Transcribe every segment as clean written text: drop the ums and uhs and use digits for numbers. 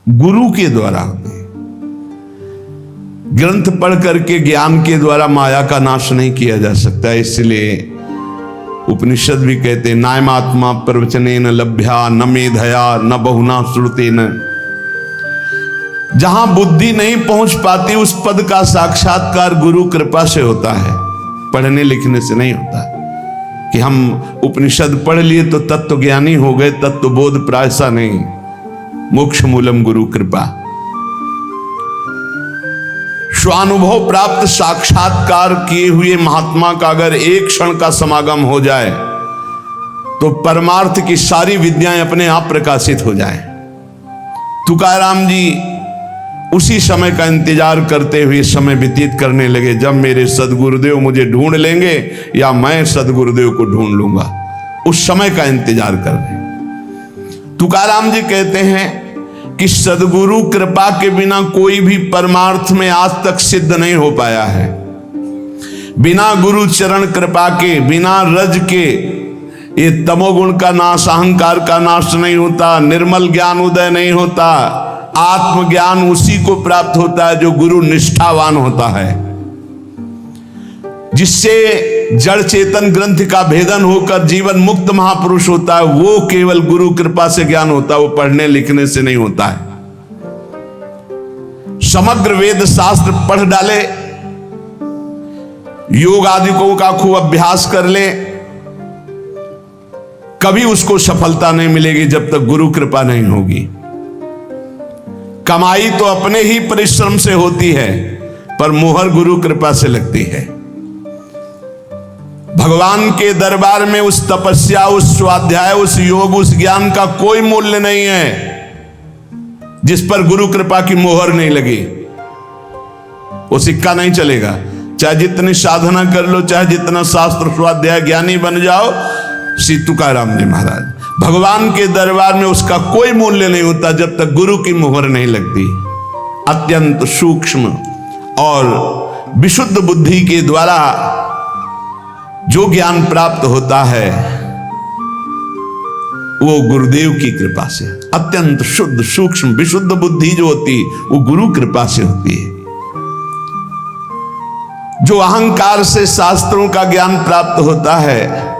गुरु के द्वारा होती है। ग्रंथ पढ़ करके ज्ञान के द्वारा माया का नाश नहीं किया जा सकता। इसलिए उपनिषद भी कहते हैं नायमात्मा प्रवचनेन लभ्या न मेधया न बहुना श्रुतेन। जहां बुद्धि नहीं पहुंच पाती उस पद का साक्षात्कार गुरु कृपा से होता है, पढ़ने लिखने से नहीं होता। कि हम उपनिषद पढ़ लिए तो तत्व ज्ञानी हो गए, तत्व बोध प्रायसा नहीं। मोक्ष मूलम गुरु कृपा। स्वानुभव प्राप्त साक्षात्कार किए हुए महात्मा का अगर एक क्षण का समागम हो जाए तो परमार्थ की सारी विद्याएं अपने आप प्रकाशित हो जाएं। तुकाराम जी उसी समय का इंतजार करते हुए समय व्यतीत करने लगे जब मेरे सदगुरुदेव मुझे ढूंढ लेंगे या मैं सदगुरुदेव को ढूंढ लूंगा। उस समय का इंतजार कर रहे। तुकाराम जी कहते हैं कि सदगुरु कृपा के बिना कोई भी परमार्थ में आज तक सिद्ध नहीं हो पाया है। बिना गुरु चरण कृपा के, बिना रज के ये तमोगुण का नाश, अहंकार का नाश नहीं होता, निर्मल ज्ञान उदय नहीं होता। आत्मज्ञान उसी को प्राप्त होता है जो गुरु निष्ठावान होता है, जिससे जड़ चेतन ग्रंथ का भेदन होकर जीवन मुक्त महापुरुष होता है। वो केवल गुरु कृपा से ज्ञान होता है, वो पढ़ने लिखने से नहीं होता है। समग्र वेद शास्त्र पढ़ डाले, योग आदिकों का खूब अभ्यास कर ले, कभी उसको सफलता नहीं मिलेगी जब तक गुरु कृपा नहीं होगी। कमाई तो अपने ही परिश्रम से होती है, पर मोहर गुरु कृपा से लगती है। भगवान के दरबार में उस तपस्या, उस स्वाध्याय, उस योग, उस ज्ञान का कोई मूल्य नहीं है जिस पर गुरु कृपा की मोहर नहीं लगी। वो सिक्का नहीं चलेगा। चाहे जितनी साधना कर लो, चाहे जितना शास्त्र स्वाध्याय ज्ञानी बन जाओ। श्री तुकाराम जी महाराज, भगवान के दरबार में उसका कोई मूल्य नहीं होता जब तक गुरु की मोहर नहीं लगती। अत्यंत सूक्ष्म और विशुद्ध बुद्धि के द्वारा जो ज्ञान प्राप्त होता है वो गुरुदेव की कृपा से, अत्यंत शुद्ध सूक्ष्म विशुद्ध बुद्धि जो होती वो गुरु कृपा से होती है। जो अहंकार से शास्त्रों का ज्ञान प्राप्त होता है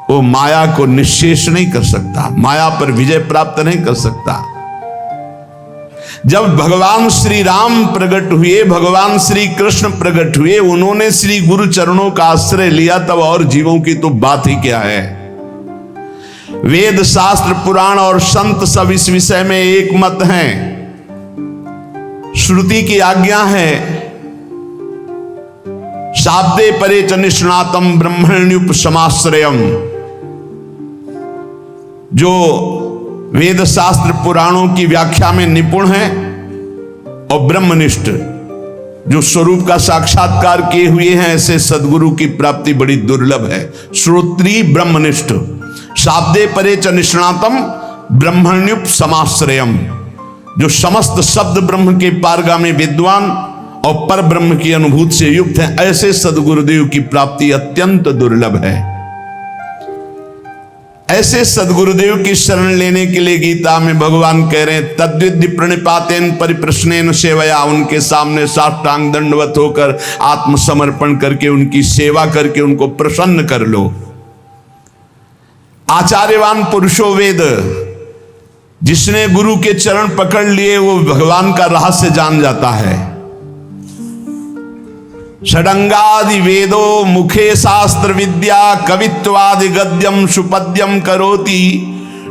वो माया को निश्शेष नहीं कर सकता, माया पर विजय प्राप्त नहीं कर सकता। जब भगवान श्री राम प्रकट हुए, भगवान श्री कृष्ण प्रकट हुए, उन्होंने श्री गुरु चरणों का आश्रय लिया, तब और जीवों की तो बात ही क्या है। वेद शास्त्र पुराण और संत सब इस विषय में एक मत हैं। श्रुति की आज्ञा है शाब्दे परे च निष्णातम ब्रह्मण्युप समाश्रयम। जो वेद शास्त्र पुराणों की व्याख्या में निपुण है और ब्रह्मनिष्ठ, जो स्वरूप का साक्षात्कार किए हुए हैं, ऐसे सदगुरु की प्राप्ति बड़ी दुर्लभ है। श्रोत्री ब्रह्मनिष्ठ, शाब्दे परे च निष्णातम ब्रह्मण्युप समाश्रयम। जो समस्त शब्द ब्रह्म के पारगामी विद्वान और पर ब्रह्म की अनुभूति से युक्त है, ऐसे सदगुरुदेव की प्राप्ति अत्यंत दुर्लभ है। ऐसे सदगुरुदेव की शरण लेने के लिए गीता में भगवान कह रहे हैं तद्विद्धि प्रणिपातेन परिप्रश्नेन सेवया। उनके सामने साष्टांग दंडवत होकर आत्मसमर्पण करके उनकी सेवा करके उनको प्रसन्न कर लो। आचार्यवान पुरुषो वेद, जिसने गुरु के चरण पकड़ लिए वो भगवान का रहस्य जान जाता है। षडंगादि वेदो मुखे शास्त्र विद्या कवित्वादि गद्यम सुपद्यम करोति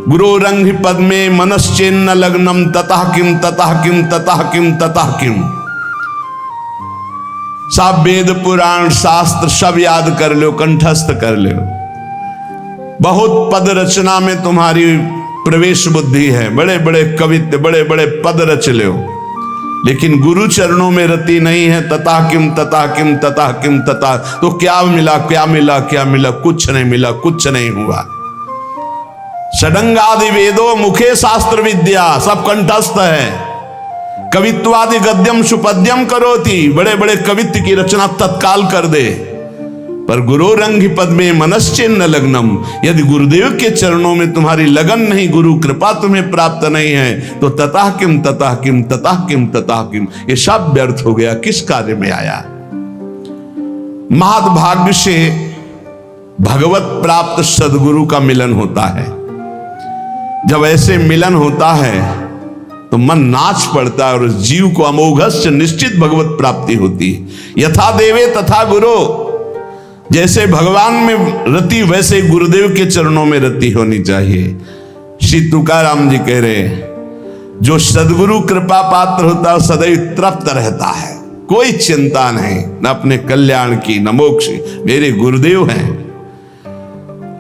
गुरोरंघ्रि पद्मे मनश्चेन्न लग्नम ततः किम ततः किम ततः किम ततः किम। सब वेद पुराण शास्त्र सब याद कर लो, कंठस्थ कर लो। बहुत पद रचना में तुम्हारी प्रवेश बुद्धि है, बड़े बड़े कवित्व बड़े बड़े पद रच लो, लेकिन गुरु चरणों में रति नहीं है। तथा किम तथा किम तथा किम तथा, तो क्या मिला क्या मिला क्या मिला, कुछ नहीं मिला, कुछ नहीं हुआ। षडंगादि वेदो मुखे शास्त्र विद्या, सब कंठस्थ है। कवित्वादि गद्यम सुपद्यम करोति, बड़े बड़े कवित्व की रचना तत्काल कर दे। पर गुरोरंघि पद में मनश्चेन्न लग्नम, यदि गुरुदेव के चरणों में तुम्हारी लगन नहीं, गुरु कृपा तुम्हें प्राप्त नहीं है, तो ततः किम ततः किम ततः किम ततः किम, ये सब व्यर्थ हो गया, किस कार्य में आया। महद्भाग्य से भगवत प्राप्त सदगुरु का मिलन होता है। जब ऐसे मिलन होता है तो मन नाच पड़ता है और जीव को अमोघस्य निश्चित भगवत प्राप्ति होती है। यथा देवे तथा गुरु, जैसे भगवान में रति वैसे गुरुदेव के चरणों में रति होनी चाहिए। श्री तुकाराम जी कह रहे, जो सदगुरु कृपा पात्र होता है सदैव तृप्त रहता है, कोई चिंता नहीं, न अपने कल्याण की न मोक्ष, मेरे गुरुदेव हैं।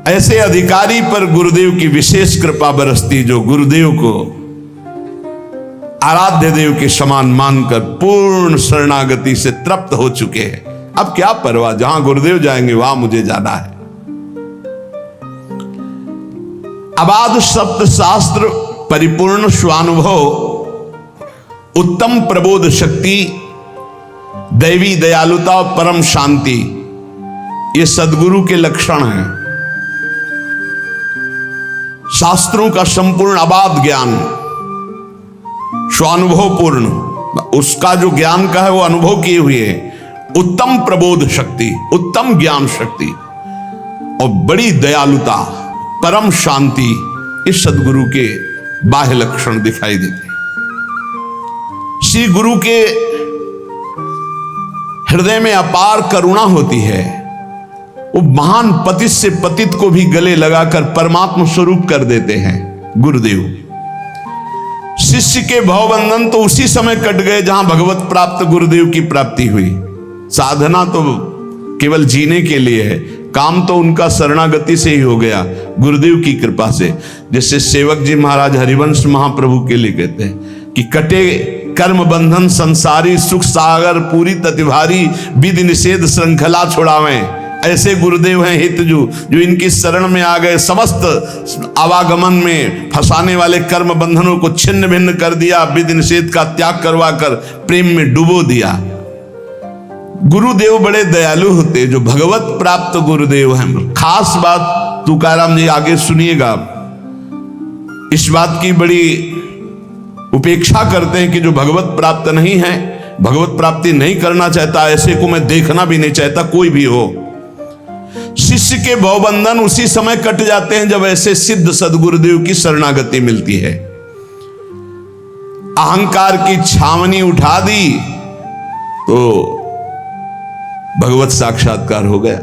ऐसे अधिकारी पर गुरुदेव की विशेष कृपा बरसती, जो गुरुदेव को आराध्य देव के समान मानकर पूर्ण शरणागति से तृप्त हो चुके हैं। अब क्या परवाह, जहां गुरुदेव जाएंगे वहां मुझे जाना है। अबाध सप्त शास्त्र, परिपूर्ण स्वानुभव, उत्तम प्रबोध शक्ति, दैवी दयालुता और परम शांति, ये सदगुरु के लक्षण हैं। शास्त्रों का संपूर्ण अबाध ज्ञान, स्वानुभव पूर्ण, उसका जो ज्ञान का है वो अनुभव किए हुए है। उत्तम प्रबोध शक्ति, उत्तम ज्ञान शक्ति और बड़ी दयालुता, परम शांति, इस सदगुरु के बाह्य लक्षण दिखाई देते। श्री गुरु के हृदय में अपार करुणा होती है। वो महान पतित से पतित को भी गले लगाकर परमात्मा स्वरूप कर देते हैं गुरुदेव। शिष्य के भवबंधन तो उसी समय कट गए जहां भगवत प्राप्त गुरुदेव की प्राप्ति हुई। साधना तो केवल जीने के लिए है, काम तो उनका शरणागति से ही हो गया, गुरुदेव की कृपा से। जैसे सेवक जी महाराज हरिवंश महाप्रभु के लिए कहते हैं कि कटे कर्म बंधन संसारी, सुख सागर पूरी ततिभारी, विधि निषेध श्रृंखला छुड़ावें। ऐसे गुरुदेव हैं हितजू, जो इनकी शरण में आ गए, समस्त आवागमन में फंसाने वाले कर्म बंधनों को छिन्न भिन्न कर दिया, विधि निषेध का त्याग करवाकर प्रेम में डुबो दिया। गुरुदेव बड़े दयालु होते, जो भगवत प्राप्त गुरुदेव हैं। खास बात तुकाराम जी आगे सुनिएगा, इस बात की बड़ी उपेक्षा करते हैं कि जो भगवत प्राप्त नहीं है, भगवत प्राप्ति नहीं करना चाहता, ऐसे को मैं देखना भी नहीं चाहता, कोई भी हो। शिष्य के भवबंधन उसी समय कट जाते हैं जब ऐसे सिद्ध सदगुरुदेव की शरणागति मिलती है। अहंकार की छावनी उठा दी तो भगवत साक्षात्कार हो गया।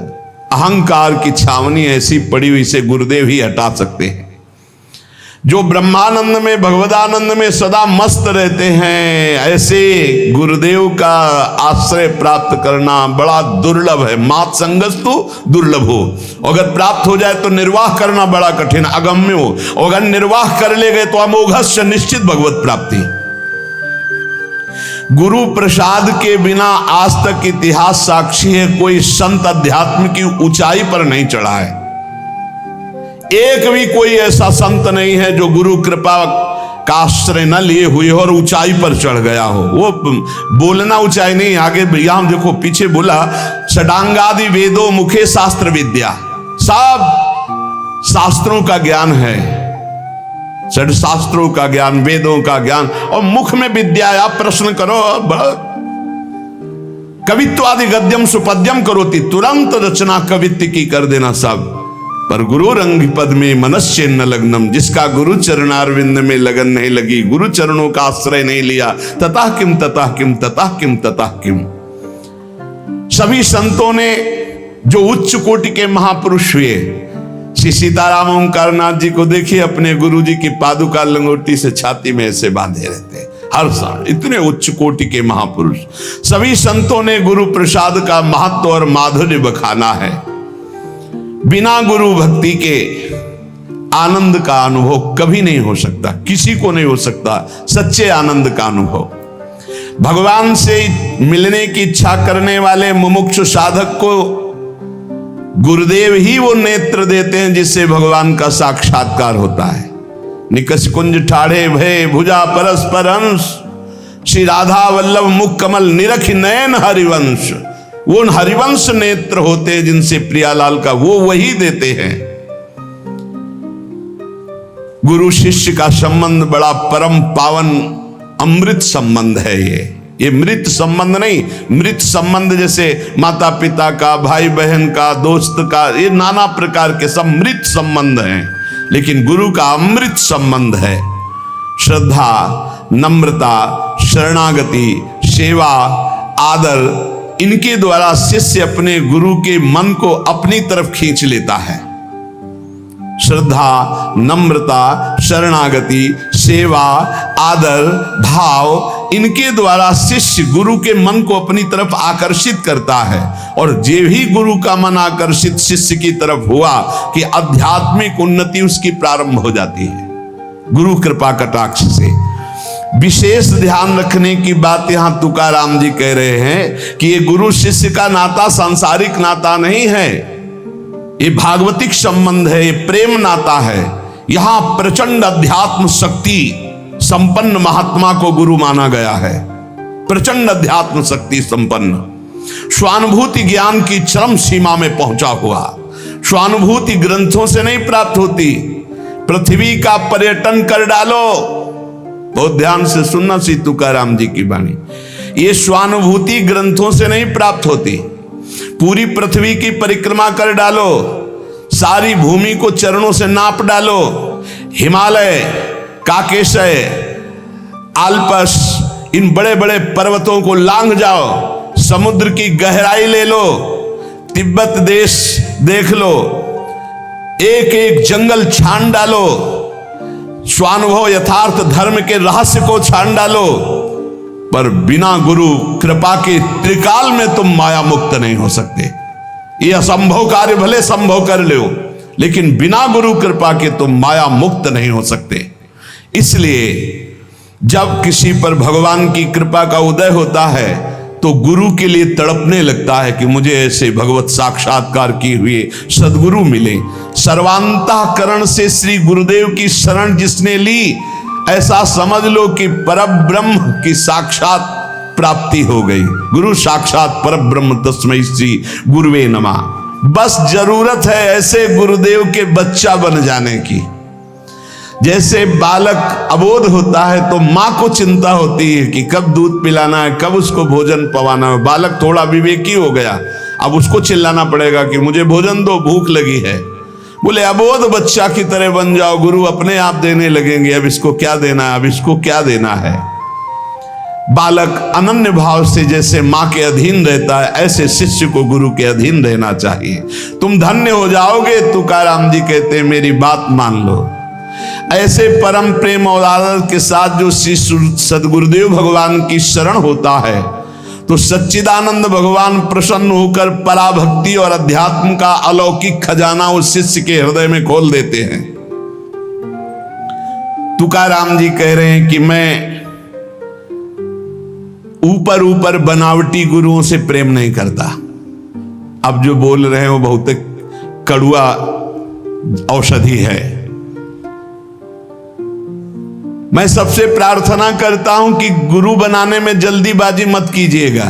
अहंकार की छावनी ऐसी पड़ी हुई से गुरुदेव ही हटा सकते हैं। जो ब्रह्मानंद में भगवदानंद में सदा मस्त रहते हैं, ऐसे गुरुदेव का आश्रय प्राप्त करना बड़ा दुर्लभ है। मात संगस्तु दुर्लभ हो, अगर प्राप्त हो जाए तो निर्वाह करना बड़ा कठिन, अगम्य हो, अगर निर्वाह कर ले गए तो अमोघस्य निश्चित भगवत प्राप्ति। गुरु प्रसाद के बिना आज तक इतिहास साक्षी है, कोई संत अध्यात्म की ऊंचाई पर नहीं चढ़ा है। एक भी कोई ऐसा संत नहीं है जो गुरु कृपा का आश्रय न लिए हुए और ऊंचाई पर चढ़ गया हो। वो बोलना ऊंचाई नहीं, आगे यहां देखो पीछे बोला षडांगादि वेदों मुखे शास्त्र विद्या, सब शास्त्रों का ज्ञान है, षड शास्त्रों का ज्ञान, वेदों का ज्ञान और मुख में विद्या। आप प्रश्न करो, कवित्वादि गद्यम सुपद्यम करोति, तुरंत रचना कवित्व की कर देना सब। पर गुरु रंग पद में मनस्य न लग्नम, जिसका गुरु चरणारविंद में लगन नहीं लगी, गुरु चरणों का आश्रय नहीं लिया, ततः किम ततः किम ततः किम ततः किम। सभी संतों ने जो उच्च कोटि के महापुरुष हुए, श्री सीताराम ओंकारनाथ जी को देखिए, अपने गुरु जी की पादुका लंगोटी से छाती में ऐसे बांधे रहते हर साल, इतने उच्च कोटि के महापुरुष। सभी संतों ने गुरु प्रसाद का महत्व और माधुर्य बखाना है। बिना गुरु भक्ति के आनंद का अनुभव कभी नहीं हो सकता, किसी को नहीं हो सकता सच्चे आनंद का अनुभव। भगवान से मिलने की इच्छा करने वाले मुमुक्षु साधक को गुरुदेव ही वो नेत्र देते हैं जिससे भगवान का साक्षात्कार होता है। निकष कुंज ठाढ़े भय भुजा परस्पर अंश, श्री राधा वल्लभ मुख कमल निरख नयन हरिवंश। वो हरिवंश नेत्र होते हैं जिनसे प्रियालाल का वो वही देते हैं। गुरु शिष्य का संबंध बड़ा परम पावन अमृत संबंध है। ये मृत संबंध नहीं। मृत संबंध जैसे माता पिता का, भाई बहन का, दोस्त का, ये नाना प्रकार के सब मृत संबंध हैं, लेकिन गुरु का अमृत संबंध है। श्रद्धा, नम्रता, शरणागति, सेवा, आदर, इनके द्वारा शिष्य अपने गुरु के मन को अपनी तरफ खींच लेता है। श्रद्धा, नम्रता, शरणागति, सेवा, आदर, भाव, इनके द्वारा शिष्य गुरु के मन को अपनी तरफ आकर्षित करता है। और जे भी गुरु का मन आकर्षित शिष्य की तरफ हुआ कि आध्यात्मिक उन्नति उसकी प्रारंभ हो जाती है गुरु कृपा कटाक्ष से। विशेष ध्यान रखने की बात यहां तुकाराम जी कह रहे हैं कि ये गुरु शिष्य का नाता सांसारिक नाता नहीं है, ये भागवतिक संबंध है, ये प्रेम नाता है। यहां प्रचंड अध्यात्म शक्ति संपन्न महात्मा को गुरु माना गया है। प्रचंड अध्यात्म शक्ति संपन्न, स्वानुभूति ज्ञान की चरम सीमा में पहुंचा हुआ। स्वानुभूति ग्रंथों से नहीं प्राप्त होती। पृथ्वी का पर्यटन कर डालो, बहुत ध्यान से सुनना श्री तुकाराम जी की वाणी। ये स्वानुभूति ग्रंथों से नहीं प्राप्त होती। पूरी पृथ्वी की परिक्रमा कर डालो, सारी भूमि को चरणों से नाप डालो, हिमालय, काकेशय, आल्पस, इन बड़े बड़े पर्वतों को लांघ जाओ, समुद्र की गहराई ले लो, तिब्बत देश देख लो, एक एक जंगल छान डालो, स्वानुभव यथार्थ धर्म के रहस्य को छान डालो, पर बिना गुरु कृपा के त्रिकाल में तुम माया मुक्त नहीं हो सकते। ये असंभव कार्य भले संभव कर लो, लेकिन बिना गुरु कृपा के तुम माया मुक्त नहीं हो सकते। इसलिए जब किसी पर भगवान की कृपा का उदय होता है तो गुरु के लिए तड़पने लगता है कि मुझे ऐसे भगवत साक्षात्कार किए हुए सदगुरु मिले। सर्वांतःकरण से श्री गुरुदेव की शरण जिसने ली, ऐसा समझ लो कि परब्रह्म की साक्षात प्राप्ति हो गई। गुरु साक्षात परब्रह्म तस्मै श्री गुरुवे नमः। बस जरूरत है ऐसे गुरुदेव के बच्चा बन जाने की। जैसे बालक अबोध होता है तो माँ को चिंता होती है कि कब दूध पिलाना है, कब उसको भोजन पवाना है। बालक थोड़ा विवेकी हो गया, अब उसको चिल्लाना पड़ेगा कि मुझे भोजन दो, भूख लगी है। बोले अबोध बच्चा की तरह बन जाओ, गुरु अपने आप देने लगेंगे। अब इसको क्या देना है, अब इसको क्या देना है। बालक अनन्य भाव से जैसे माँ के अधीन रहता है, ऐसे शिष्य को गुरु के अधीन रहना चाहिए। तुम धन्य हो जाओगे। तुकाराम जी कहते हैं मेरी बात मान लो। ऐसे परम प्रेम और आदर के साथ जो श्री सदगुरुदेव भगवान की शरण होता है तो सच्चिदानंद भगवान प्रसन्न होकर पराभक्ति और अध्यात्म का अलौकिक खजाना उस शिष्य के हृदय में खोल देते हैं। तुकाराम जी कह रहे हैं कि मैं ऊपर ऊपर बनावटी गुरुओं से प्रेम नहीं करता। अब जो बोल रहे हैं वो बहुत कड़ुआ औषधि है। मैं सबसे प्रार्थना करता हूं कि गुरु बनाने में जल्दीबाजी मत कीजिएगा।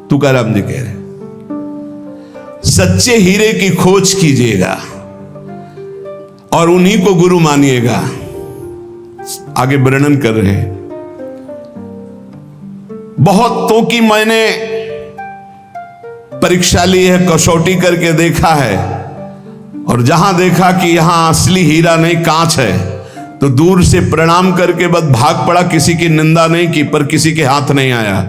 तुकाराम जी कह रहे हैं सच्चे हीरे की खोज कीजिएगा और उन्हीं को गुरु मानिएगा। आगे वर्णन कर रहे हैं बहुतों की मैंने परीक्षा ली है, कसौटी करके देखा है, और जहां देखा कि यहां असली हीरा नहीं कांच है तो दूर से प्रणाम करके बस भाग पड़ा। किसी की निंदा नहीं की, पर किसी के हाथ नहीं आया।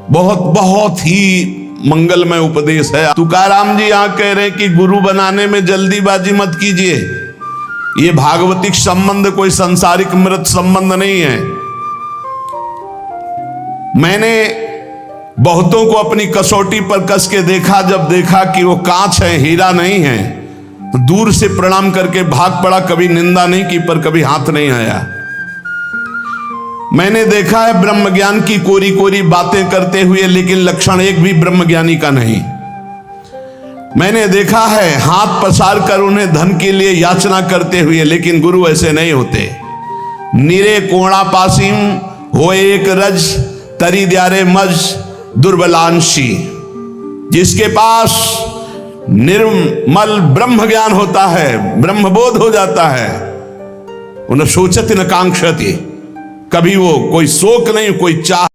बहुत बहुत ही मंगलमय उपदेश है। तुकाराम जी यहां कह रहे हैं कि गुरु बनाने में जल्दीबाजी मत कीजिए। ये भागवतिक संबंध कोई सांसारिक मृत संबंध नहीं है। मैंने बहुतों को अपनी कसौटी पर कस के देखा, जब देखा कि वो कांच है, हीरा नहीं है, तो दूर से प्रणाम करके भाग पड़ा। कभी निंदा नहीं की, पर कभी हाथ नहीं आया। मैंने देखा है ब्रह्म ज्ञान की कोरी कोरी बातें करते हुए, लेकिन लक्षण एक भी ब्रह्म ज्ञानी का नहीं। मैंने देखा है हाथ पसार कर उन्हें धन के लिए याचना करते हुए, लेकिन गुरु ऐसे नहीं होते। निरे कोणा पासीम हो एक रज तरी द्यारे मज दुर्बलांशी, जिसके पास निर्मल ब्रह्म ज्ञान होता है, ब्रह्मबोध हो जाता है, वो न सोचति न कांक्षति, कभी वो कोई शोक नहीं, कोई चाह